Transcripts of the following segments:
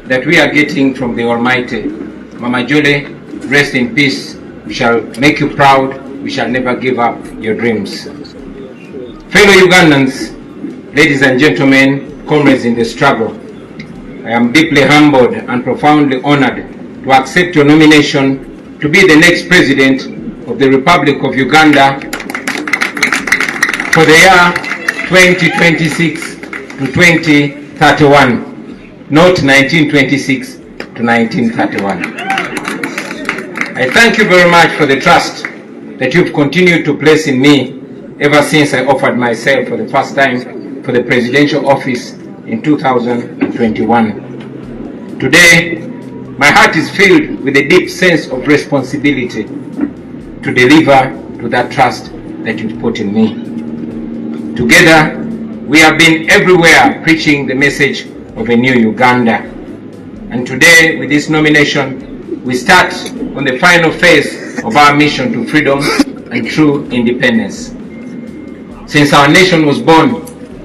that we are getting from the Almighty. Mama Julie, rest in peace. We shall make you proud. We shall never give up your dreams. Fellow Ugandans, ladies and gentlemen, comrades in the struggle, I am deeply humbled and profoundly honored to accept your nomination to be the next President of the Republic of Uganda for the year 2026 to 2031, not 1926 to 1931. I thank you very much for the trust that you've continued to place in me ever since I offered myself for the first time for the presidential office in 2021. Today, my heart is filled with a deep sense of responsibility to deliver to that trust that you've put in me. Together, we have been everywhere preaching the message of a new Uganda. And today, with this nomination, we start on the final phase of our mission to freedom and true independence. Since our nation was born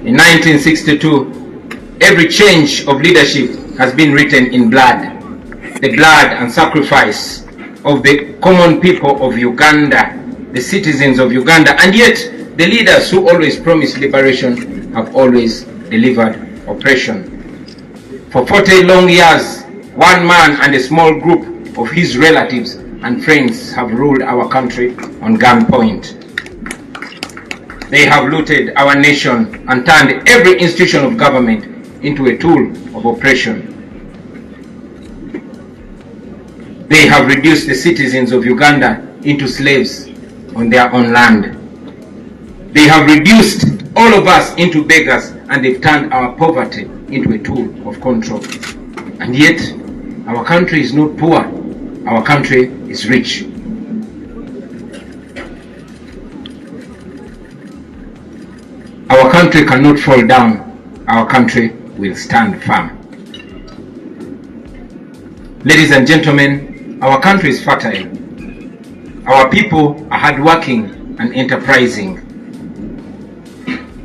in 1962, every change of leadership has been written in blood. The blood and sacrifice of the common people of Uganda, the citizens of Uganda, and yet the leaders who always promised liberation have always delivered oppression. For 40 long years, one man and a small group of his relatives and friends have ruled our country on gunpoint. They have looted our nation and turned every institution of government into a tool of oppression. They have reduced the citizens of Uganda into slaves on their own land. They have reduced all of us into beggars, and they've turned our poverty into a tool of control. And yet, our country is not poor. Our country is rich. Our country cannot fall down. Our country will stand firm. Ladies and gentlemen, our country is fertile. Our people are hardworking and enterprising.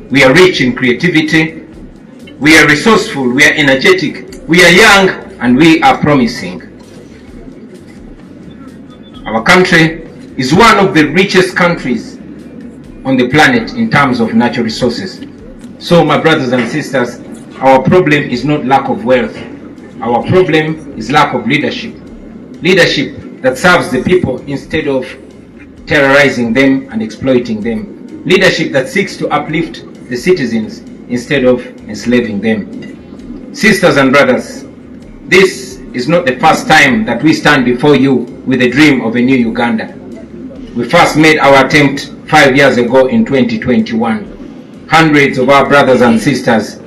We are rich in creativity. We are resourceful. We are energetic. We are young, and we are promising. Our country is one of the richest countries on the planet in terms of natural resources. So, my brothers and sisters, our problem is not lack of wealth. Our problem is lack of leadership. Leadership that serves the people instead of terrorizing them and exploiting them. Leadership that seeks to uplift the citizens instead of enslaving them. Sisters and brothers, this is not the first time that we stand before you with a dream of a new Uganda. We first made our attempt 5 years ago in 2021. Hundreds of our brothers and sisters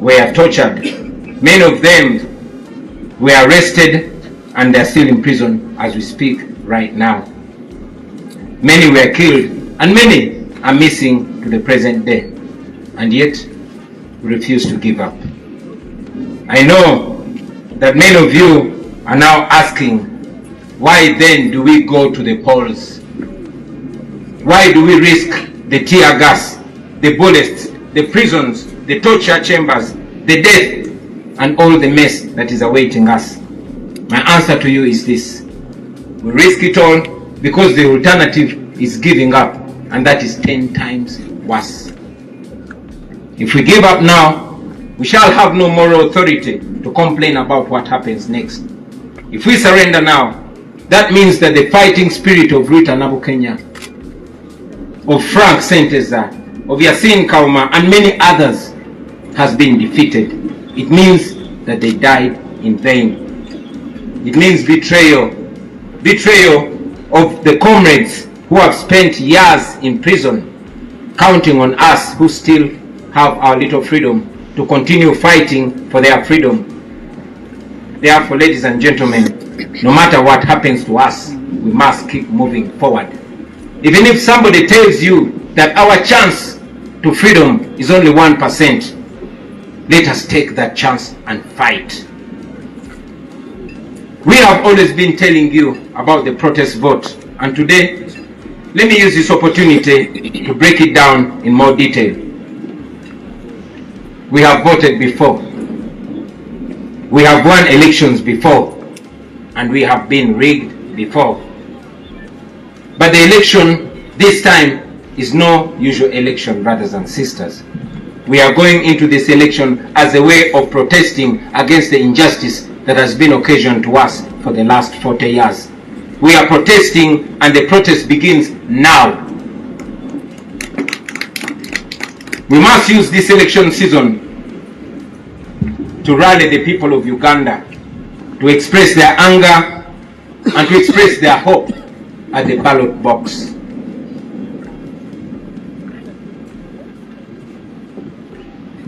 were tortured. Many of them were arrested, and they're still in prison as we speak right now. Many were killed, and many are missing to the present day. And yet, we refuse to give up. I know that many of you are now asking, why then do we go to the polls? Why do we risk the tear gas, the bullets, the prisons, the torture chambers, the death, and all the mess that is awaiting us? My answer to you is this: we risk it all because the alternative is giving up, and that is 10 times worse. If we give up now, we shall have no moral authority to complain about what happens next. If we surrender now, that means that the fighting spirit of Rita Nabukenya, of Frank Senteza, of Yasin Kauma, and many others has been defeated. It means that they died in vain. It means betrayal. Betrayal of the comrades who have spent years in prison, counting on us who still have our little freedom to continue fighting for their freedom. Therefore, ladies and gentlemen, no matter what happens to us, we must keep moving forward. Even if somebody tells you that our chance to freedom is only 1%, let us take that chance and fight. We have always been telling you about the protest vote, and today, let me use this opportunity to break it down in more detail. We have voted before. We have won elections before, and we have been rigged before. But the election this time is no usual election, brothers and sisters. We are going into this election as a way of protesting against the injustice that has been occasioned to us for the last 40 years. We are protesting, and the protest begins now. We must use this election season to rally the people of Uganda, to express their anger and to express their hope at the ballot box.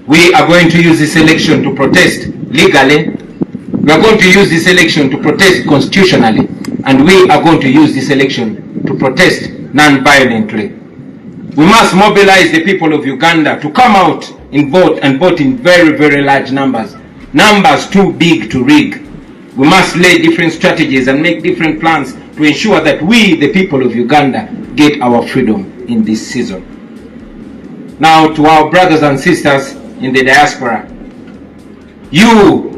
We are going to use this election to protest legally. We are going to use this election to protest constitutionally. And we are going to use this election to protest non-violently. We must mobilize the people of Uganda to come out and vote in very, very large numbers. Numbers too big to rig. We must lay different strategies and make different plans to ensure that we, the people of Uganda, get our freedom in this season. Now, to our brothers and sisters in the diaspora, you,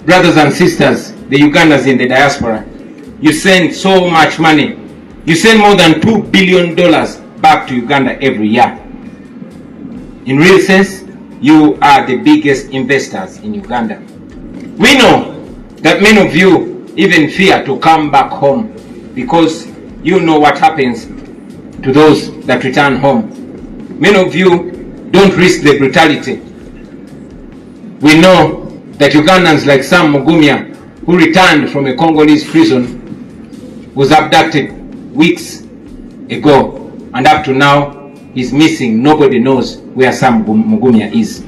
brothers and sisters, the Ugandans in the diaspora, you send so much money. You send more than $2 billion back to Uganda every year. In real sense, you are the biggest investors in Uganda. We know that many of you even fear to come back home because you know what happens to those that return home. Many of you don't risk the brutality. We know that Ugandans like Sam Mugumya, who returned from a Congolese prison, was abducted weeks ago, and up to now he's missing. Nobody knows where Sam Mugumya is.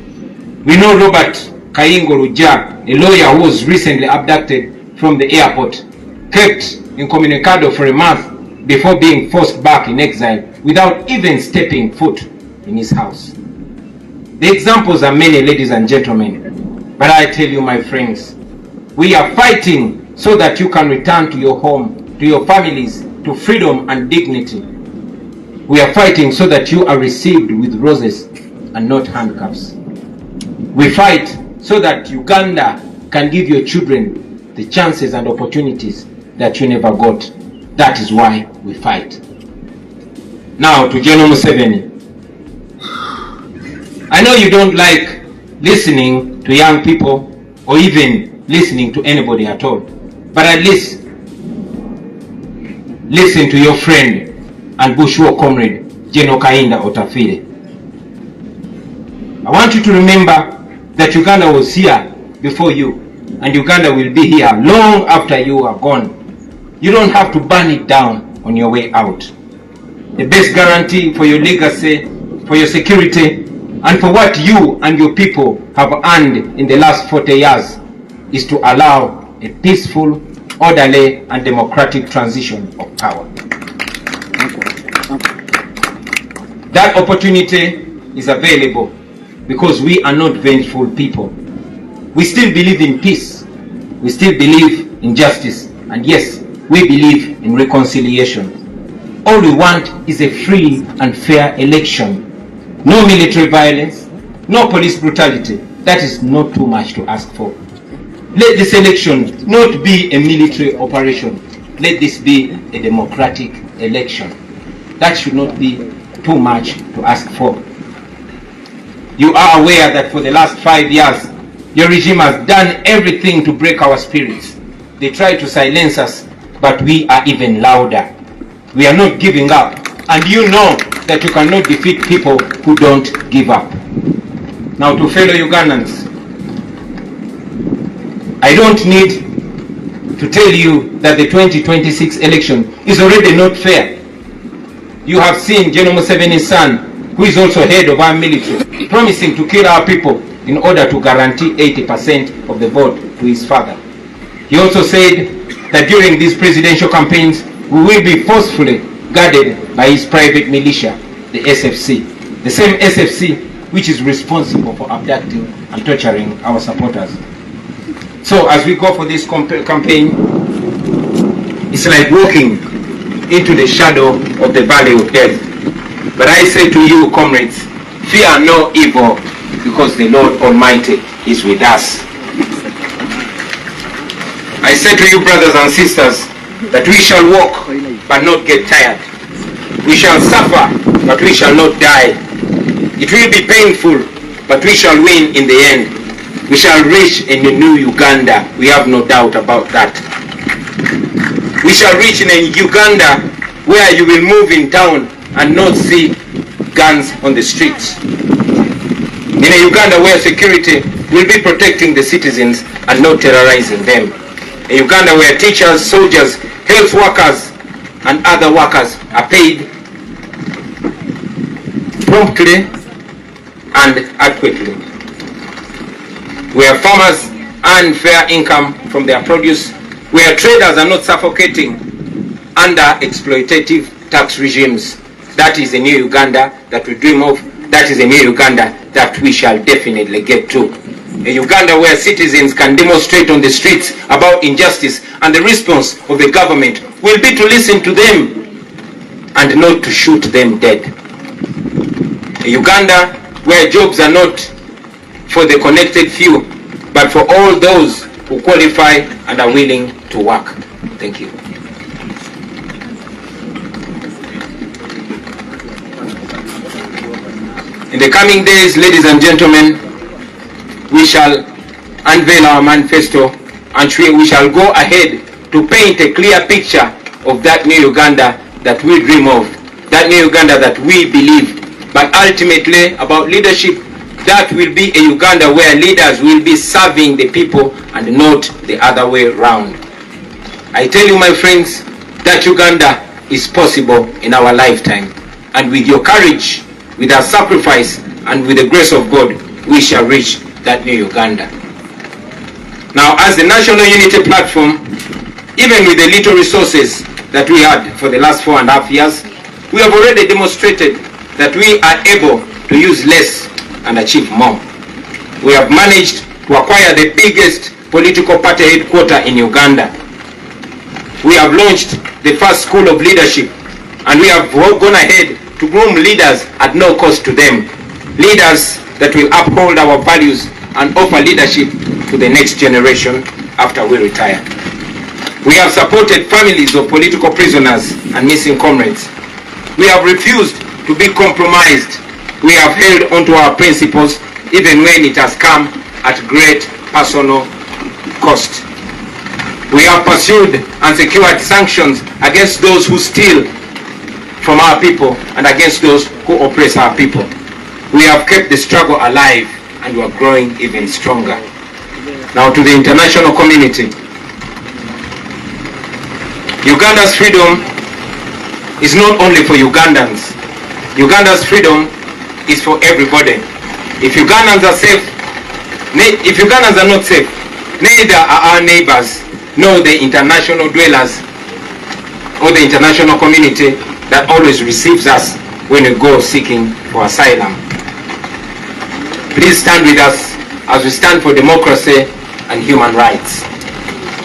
We know Robert Kayingo Ruja, a lawyer who was recently abducted from the airport, kept incommunicado for a month before being forced back in exile without even stepping foot in his house. The examples are many, ladies and gentlemen, but I tell you, my friends, we are fighting so that you can return to your home, to your families, to freedom and dignity. We are fighting so that you are received with roses and not handcuffs. We fight so that Uganda can give your children the chances and opportunities that you never got. That is why we fight. Now to General Museveni. I know you don't like listening to young people or even listening to anybody at all, but at least listen to your friend and Bush War comrade, General Kainda Otafire. I want you to remember that Uganda was here before you, and Uganda will be here long after you are gone. You don't have to burn it down on your way out. The best guarantee for your legacy, for your security, and for what you and your people have earned in the last 40 years is to allow a peaceful, orderly, and democratic transition of power. That opportunity is available because we are not vengeful people. We still believe in peace. We still believe in justice. And yes, we believe in reconciliation. All we want is a free and fair election. No military violence, no police brutality. That is not too much to ask for. Let this election not be a military operation. Let this be a democratic election. That should not be too much to ask for. You are aware that for the last 5 years, your regime has done everything to break our spirits. They try to silence us, but we are even louder. We are not giving up. And you know that you cannot defeat people who don't give up. Now to fellow Ugandans, I don't need to tell you that the 2026 election is already not fair. You have seen General Museveni's son, who is also head of our military, promising to kill our people in order to guarantee 80% of the vote to his father. He also said that during these presidential campaigns, we will be forcefully guarded by his private militia, the SFC. The same SFC which is responsible for abducting and torturing our supporters. So as we go for this campaign, it's like walking into the shadow of the valley of death. But I say to you, comrades, fear no evil, because the Lord Almighty is with us. say to you, brothers and sisters, that we shall walk but not get tired. We shall suffer but we shall not die. It will be painful but we shall win in the end. We shall reach in a new Uganda. We have no doubt about that. We shall reach in a Uganda where you will move in town and not see guns on the streets. In a Uganda where security will be protecting the citizens and not terrorizing them. A Uganda where teachers, soldiers, health workers and other workers are paid promptly and adequately. Where farmers earn fair income from their produce. Where traders are not suffocating under exploitative tax regimes. That is a new Uganda that we dream of. That is a new Uganda that we shall definitely get to. A Uganda where citizens can demonstrate on the streets about injustice, and the response of the government will be to listen to them and not to shoot them dead. A Uganda where jobs are not for the connected few, but for all those who qualify and are willing to work. Thank you. In the coming days, ladies and gentlemen, we shall unveil our manifesto and we shall go ahead to paint a clear picture of that new Uganda that we dream of, that new Uganda that we believe. But ultimately, about leadership, that will be a Uganda where leaders will be serving the people and not the other way around. I tell you, my friends, that Uganda is possible in our lifetime. And with your courage, with our sacrifice, and with the grace of God, we shall reach that new Uganda. Now, as the National Unity Platform, even with the little resources that we had for the last 4.5 years, we have already demonstrated that we are able to use less and achieve more. We have managed to acquire the biggest political party headquarters in Uganda. We have launched the first school of leadership, and we have gone ahead to groom leaders at no cost to them. Leaders that will uphold our values and offer leadership to the next generation after we retire. We have supported families of political prisoners and missing comrades. We have refused to be compromised. We have held onto our principles even when it has come at great personal cost. We have pursued and secured sanctions against those who steal from our people and against those who oppress our people. We have kept the struggle alive and we are growing even stronger. Now to the international community. Uganda's freedom is not only for Ugandans. Uganda's freedom is for everybody. If Ugandans are safe, if Ugandans are not safe, neither are our neighbors, nor the international dwellers or the international community that always receives us when we go seeking for asylum. Please stand with us as we stand for democracy and human rights.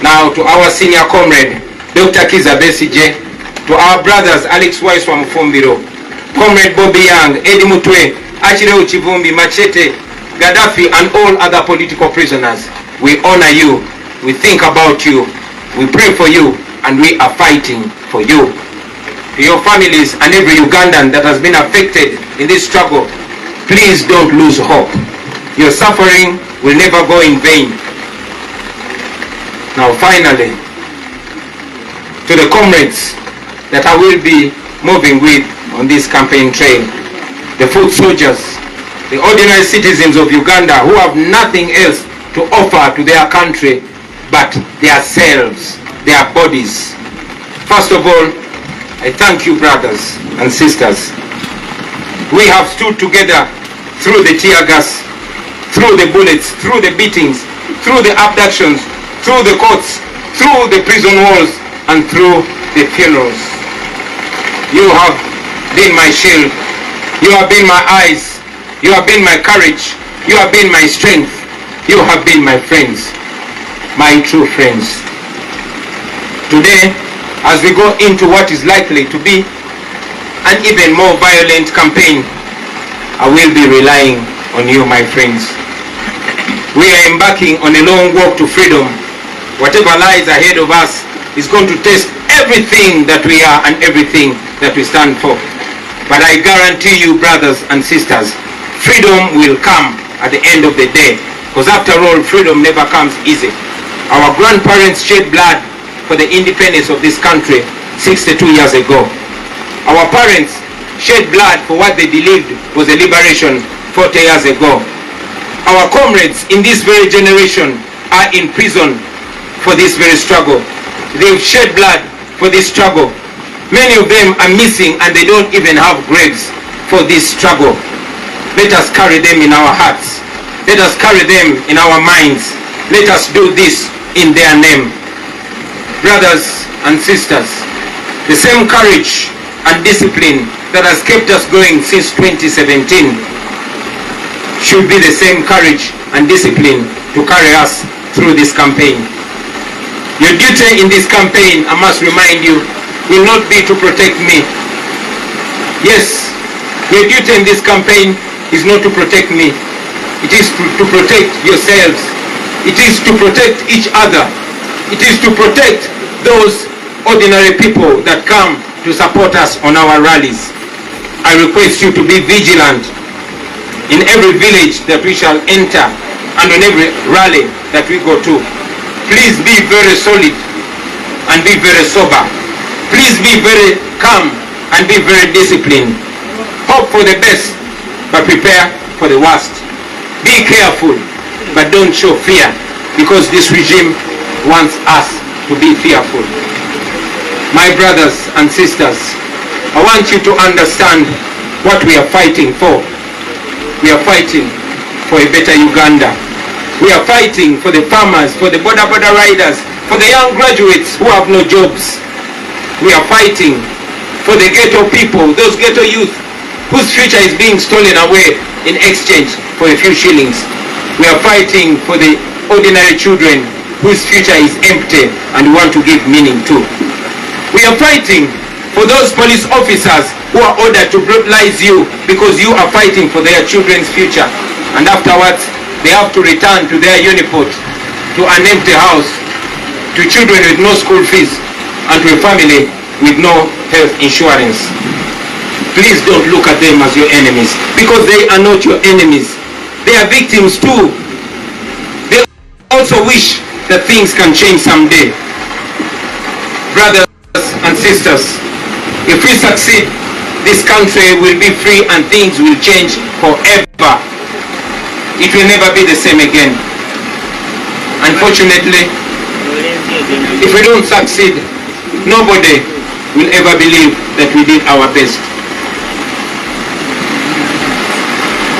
Now to our senior comrade, Dr. Kiza Besije, to our brothers Alex Weiss wa Mufumbiro, Comrade Bobby Young, Eddie Mutwe, Achireu Chivumbi, Machete, Gaddafi and all other political prisoners, we honor you, we think about you, we pray for you, and we are fighting for you. To your families and every Ugandan that has been affected in this struggle, please don't lose hope. Your suffering will never go in vain. Now finally, to the comrades that I will be moving with on this campaign trail, the foot soldiers, the ordinary citizens of Uganda who have nothing else to offer to their country but their selves, their bodies. First of all, I thank you, brothers and sisters. We have stood together through the tear gas, through the bullets, through the beatings, through the abductions, through the courts, through the prison walls, and through the funerals. You have been my shield. You have been my eyes. You have been my courage. You have been my strength. You have been my friends, my true friends. Today, as we go into what is likely to be an even more violent campaign, I will be relying on you, my friends. We are embarking on a long walk to freedom, Whatever lies ahead of us is going to test everything that we are and everything that we stand for. But I guarantee you, brothers and sisters, freedom will come at the end of the day. Because after all, freedom never comes easy. Our grandparents shed blood for the independence of this country 62 years ago. Our parents shed blood for what they believed was a liberation 40 years ago. Our comrades in this very generation are in prison for this very struggle. They've shed blood for this struggle. Many of them are missing and they don't even have graves for this struggle. Let us carry them in our hearts. Let us carry them in our minds. Let us do this in their name. Brothers and sisters, the same courage and discipline that has kept us going since 2017 should be the same courage and discipline to carry us through this campaign. Your duty in this campaign, I must remind you, will not be to protect me. Yes, your duty in this campaign is not to protect me. It is to protect yourselves. It is to protect each other. It is to protect those ordinary people that come to support us on our rallies. I request you to be vigilant in every village that we shall enter and on every rally that we go to. Please be very solid and be very sober. Please be very calm and be very disciplined. Hope for the best, but prepare for the worst. Be careful, but don't show fear, because this regime wants us to be fearful. My brothers and sisters, I want you to understand what we are fighting for. We are fighting for a better Uganda. We are fighting for the farmers, for the border riders, for the young graduates who have no jobs. We are fighting for the ghetto people, those ghetto youth whose future is being stolen away in exchange for a few shillings. We are fighting for the ordinary children whose future is empty and we want to give meaning to. We are fighting for those police officers who are ordered to brutalize you because you are fighting for their children's future, and afterwards they have to return to their uniport, to an empty house, to children with no school fees, and to a family with no health insurance. Please don't look at them as your enemies, because they are not your enemies. They are victims too. They also wish that things can change someday. Brothers and sisters, if we succeed, this country will be free and things will change forever. It will never be the same again. Unfortunately, if we don't succeed, nobody will ever believe that we did our best.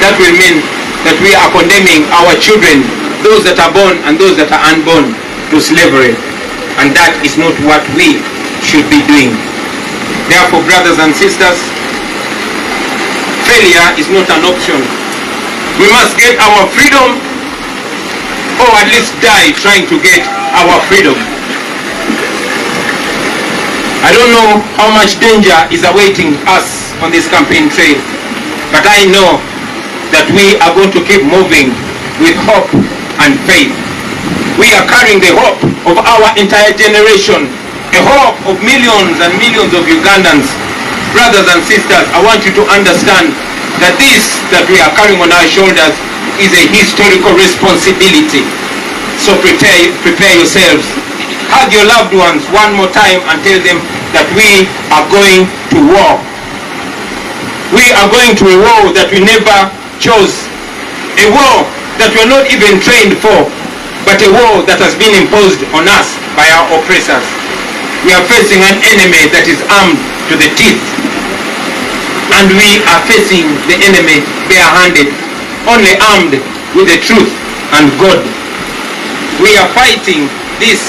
That will mean that we are condemning our children, those that are born and those that are unborn, to slavery. And that is not what we should be doing. Therefore, brothers and sisters, failure is not an option. We must get our freedom, or at least die trying to get our freedom. I don't know how much danger is awaiting us on this campaign trail, but I know that we are going to keep moving with hope and faith. We are carrying the hope of our entire generation, a hope of millions and millions of Ugandans. Brothers and sisters, I want you to understand that this that we are carrying on our shoulders is a historical responsibility. So prepare yourselves. Hug your loved ones one more time and tell them that we are going to war. We are going to a war that we never chose, a war that we're not even trained for, but a war that has been imposed on us by our oppressors. We are facing an enemy that is armed to the teeth, and we are facing the enemy bare-handed, only armed with the truth and God. We are fighting this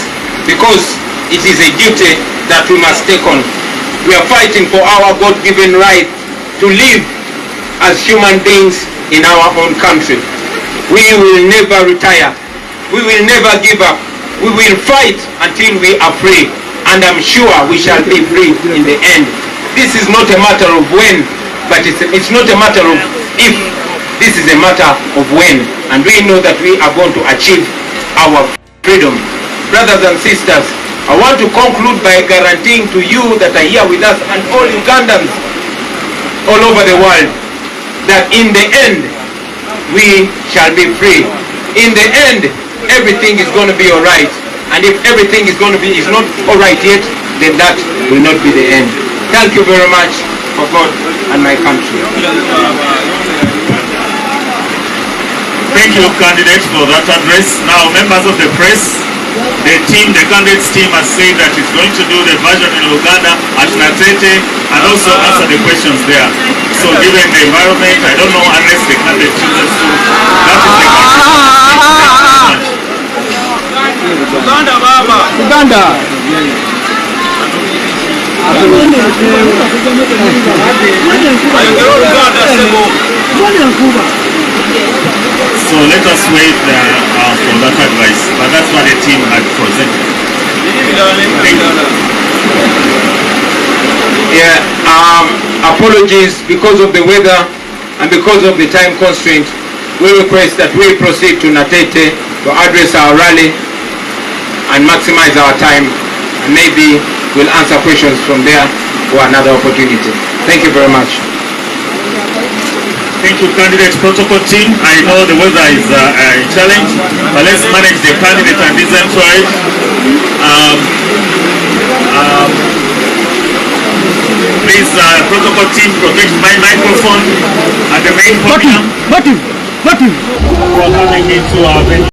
because it is a duty that we must take on. We are fighting for our God-given right to live as human beings in our own country. We will never retire. We will never give up. We will fight until we are free, and I'm sure we shall be free in the end. This is not a matter of when, but it's not a matter of if. This is a matter of when, and we know that we are going to achieve our freedom. brothers and sisters, I want to conclude by guaranteeing to you that are here with us and all Ugandans all over the world that in the end we shall be free. In the end, everything is going to be all right. And if everything is not all right yet, then that will not be the end. Thank you very much for God and my country. Thank you, candidates, for that address. Now, members of the press, the candidates team has said that it's going to do the version in Uganda at Natete and also answer the questions there. So given the environment, I don't know unless the candidate chooses to. That is the country. Uganda, Baba. Uganda. So let us wait for that advice, but that's what the team had presented. Yeah, apologies because of the weather and because of the time constraint. We request that we proceed to Natete to address our rally and maximize our time, and maybe we'll answer questions from there for another opportunity. Thank you very much. Thank you, candidate protocol team. I know the weather is a challenge, but let's manage the candidate and decentralize. Please, protocol team, protect my microphone at the main podium. We're coming into our venue.